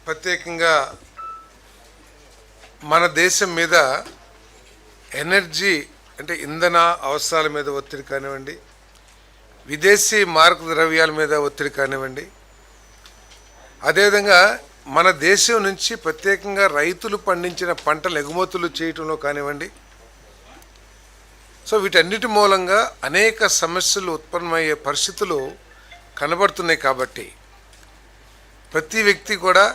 ప్రత్యేకంగా మన దేశం మీద ఎనర్జీ అంటే ఇంధన అవసరాల మీద ఒత్తిడి కానివ్వండి, విదేశీ మారక ద్రవ్యాల మీద ఒత్తిడి కానివ్వండి, అదేవిధంగా మన దేశం నుంచి ప్రత్యేకంగా రైతులు పండించిన పంటలు ఎగుమతులు చేయటంలో కానివ్వండి, సో వీటన్నిటి మూలంగా అనేక సమస్యలు ఉత్పన్నమయ్యే పరిస్థితులు కనబడుతున్నాయి. కాబట్టి ప్రతి వ్యక్తి కూడా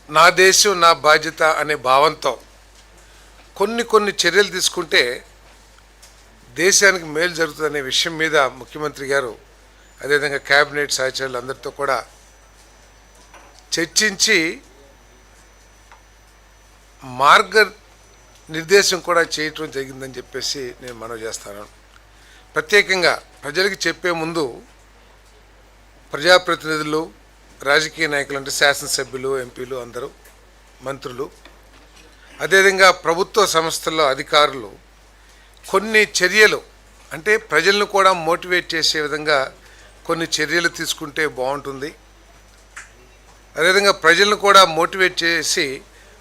నా దేశం నా బాధ్యత అనే భావంతో కొన్ని చర్యలు తీసుకుంటే దేశానికి మేలు జరుగుతుందనే విషయం మీద ముఖ్యమంత్రి గారు అదేవిధంగా క్యాబినెట్ సహచరులు అందరితో కూడా చర్చించి మార్గ నిర్దేశం కూడా చేయటం జరిగిందని చెప్పేసి నేను మనవి చేస్తాను. ప్రత్యేకంగా ప్రజలకి చెప్పే ముందు ప్రజాప్రతినిధులు, రాజకీయ నాయకులు అంటే శాసనసభ్యులు, ఎంపీలు, అందరూ మంత్రులు, అదేవిధంగా ప్రభుత్వ సంస్థల్లో అధికారులు కొన్ని చర్యలు అంటే ప్రజలను కూడా మోటివేట్ చేసే విధంగా కొన్ని చర్యలు తీసుకుంటే బాగుంటుంది. అదేవిధంగా ప్రజలను కూడా మోటివేట్ చేసి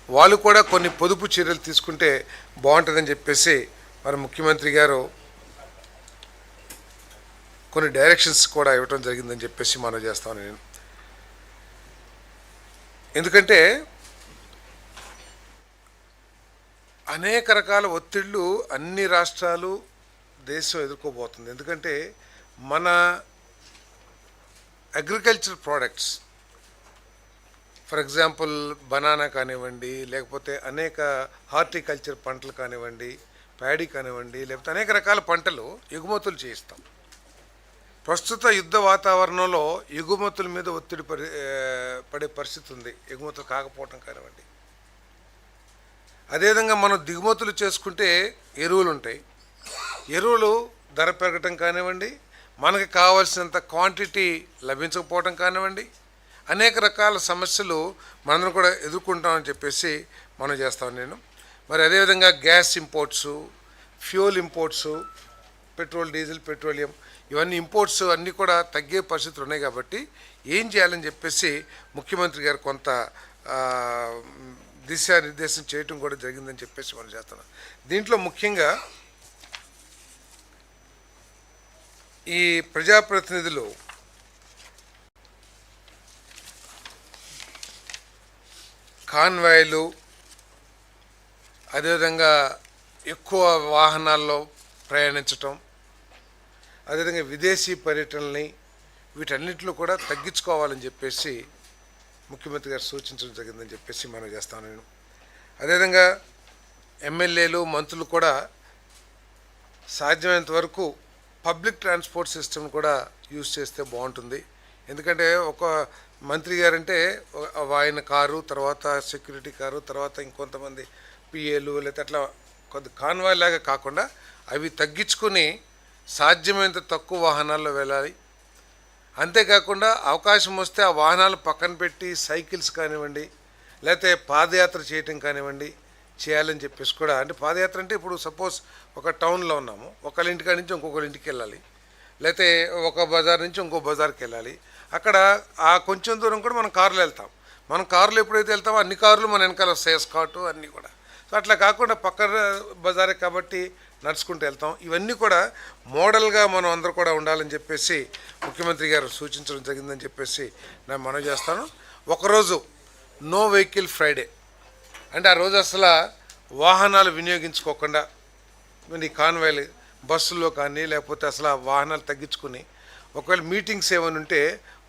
వాళ్ళు కూడా కొన్ని పొదుపు చర్యలు తీసుకుంటే బాగుంటుందని చెప్పేసి మరి ముఖ్యమంత్రి గారు కొన్ని డైరెక్షన్స్ కూడా ఇవ్వటం జరిగిందని చెప్పేసి మనం చేస్తాను నేను. ఎందుకంటే అనేక రకాల ఒత్తిళ్ళు అన్ని రాష్ట్రాలు దేశం ఎదుర్కోబోతుంది. ఎందుకంటే మన agriculture products, for example banana కానివ్వండి, లేకపోతే అనేక హార్టికల్చర్ పంటలు కానివ్వండి, ప్యాడీ కానివ్వండి, లేకపోతే అనేక రకాల పంటలు ఎగుమతులు చేయిస్తాం. ప్రస్తుత యుద్ధ వాతావరణంలో ఎగుమతుల మీద ఒత్తిడి పడే పరిస్థితి ఉంది, ఎగుమతులు కాకపోవటం కానివ్వండి. అదేవిధంగా మనం దిగుమతులు చేసుకుంటే ఎరువులు ఉంటాయి, ఎరువులు ధర పెరగటం కానివ్వండి, మనకి కావాల్సినంత క్వాంటిటీ లభించకపోవటం కానివ్వండి, అనేక రకాల సమస్యలు మనందరం కూడా ఎదుర్కొంటామని చెప్పేసి మనం చేస్తాం నేను. మరి అదేవిధంగా gas imports, fuel imports, petrol, diesel, petroleum ఇవన్నీ ఇంపోర్ట్స్ అన్నీ కూడా తగ్గే పరిస్థితులు ఉన్నాయి. కాబట్టి ఏం చేయాలని చెప్పేసి ముఖ్యమంత్రి గారు కొంత దిశానిర్దేశం చేయటం కూడా జరిగిందని చెప్పేసి మనం చేస్తున్నాం. దీంట్లో ముఖ్యంగా ఈ ప్రజాప్రతినిధులు కాన్వాయ్లు, అదేవిధంగా ఎక్కువ వాహనాల్లో ప్రయాణించటం, అదేవిధంగా విదేశీ పర్యటనల్ని వీటన్నిటిలో కూడా తగ్గించుకోవాలని చెప్పేసి ముఖ్యమంత్రి గారు సూచించడం జరిగిందని చెప్పేసి మనం చేస్తాను నేను. అదేవిధంగా ఎమ్మెల్యేలు, మంత్రులు కూడా సాధ్యమైనంత వరకు పబ్లిక్ ట్రాన్స్పోర్ట్ సిస్టమ్ కూడా యూజ్ చేస్తే బాగుంటుంది. ఎందుకంటే ఒక మంత్రి గారంటే ఆయన కారు, తర్వాత సెక్యూరిటీ కారు, తర్వాత ఇంకొంతమంది పిఏలు, లేకపోతే అట్లా కొద్ది కాన్వాయ్ లాగా కాకుండా అవి తగ్గించుకుని సాధ్యమైనంత తక్కువ వాహనాల్లో వెళ్ళాలి. అంతేకాకుండా అవకాశం వస్తే ఆ వాహనాలు పక్కన పెట్టి సైకిల్స్ కానివ్వండి, లేకపోతే పాదయాత్ర చేయటం కానివ్వండి చేయాలని చెప్పేసి కూడా. అంటే పాదయాత్ర అంటే ఇప్పుడు సపోజ్ ఒక టౌన్లో ఉన్నాము, ఒకళ్ళ ఇంటికాడ నుంచి ఇంకొకళ్ళ ఇంటికి వెళ్ళాలి, లేకపోతే ఒక బజార్ నుంచి ఇంకో బజార్కి వెళ్ళాలి. అక్కడ ఆ కొంచెం దూరం కూడా మనం కారులో వెళ్తాం. మనం కారులో ఎప్పుడైతే వెళ్తామో అన్ని కార్లు మన వెనకాల వస్తాయి, స్కాటు అన్నీ కూడా. సో అట్లా కాకుండా పక్క బజారే కాబట్టి నడుచుకుంటూ వెళ్తాం. ఇవన్నీ కూడా మోడల్గా మనం అందరూ కూడా ఉండాలని చెప్పేసి ముఖ్యమంత్రి గారు సూచించడం జరిగిందని చెప్పేసి నేను మనవి చేస్తాను. ఒకరోజు నో వెహికల్ ఫ్రైడే అంటే ఆ రోజు అసలు వాహనాలు వినియోగించుకోకుండా ఈ కాన్వాయ్లు బస్సుల్లో కానీ లేకపోతే అసలు వాహనాలు తగ్గించుకుని ఒకవేళ మీటింగ్స్ ఏమైనా ఉంటే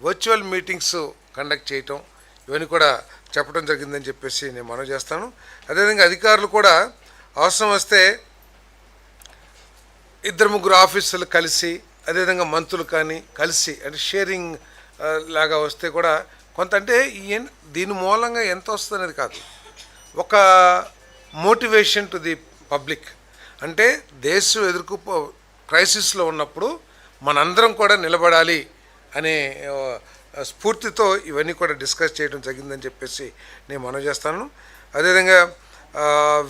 వర్చువల్ మీటింగ్స్ కండక్ట్ చేయటం ఇవన్నీ కూడా చెప్పడం జరిగిందని చెప్పేసి నేను మనవి చేస్తాను. అదేవిధంగా అధికారులు కూడా అవసరం వస్తే 2-3 ఆఫీసులు కలిసి, అదేవిధంగా మంత్రులు కానీ కలిసి అంటే షేరింగ్ లాగా వస్తే కూడా కొంత అంటే దీని మూలంగా ఎంత వస్తుంది అనేది కాదు, ఒక మోటివేషన్ టు ది పబ్లిక్. అంటే దేశం క్రైసిస్లో ఉన్నప్పుడు మనందరం కూడా నిలబడాలి అనే స్ఫూర్తితో ఇవన్నీ కూడా డిస్కస్ చేయడం జరిగిందని చెప్పేసి నేను మనవి చేస్తాను. అదేవిధంగా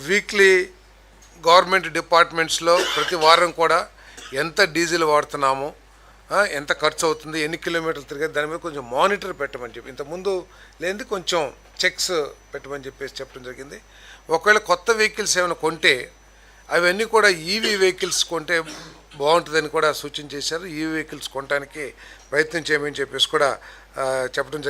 వీక్లీ గవర్నమెంట్ డిపార్ట్మెంట్స్లో ప్రతి వారం కూడా ఎంత డీజిల్ వాడుతున్నాము, ఎంత ఖర్చు అవుతుంది, ఎన్ని కిలోమీటర్లు తిరిగేది, దాని మీద కొంచెం మానిటర్ పెట్టమని చెప్పి ఇంతకుముందు లేనిది కొంచెం చెక్స్ పెట్టమని చెప్పేసి చెప్పడం జరిగింది. ఒకవేళ కొత్త వెహికల్స్ ఏమైనా కొంటే అవన్నీ కూడా ఈవీ వెహికల్స్ కొంటే బాగుంటుందని కూడా సూచన చేశారు. ఈవీ వెహికల్స్ కొనడానికి ప్రయత్నం చేయమని చెప్పేసి కూడా చెప్పడం జరిగింది.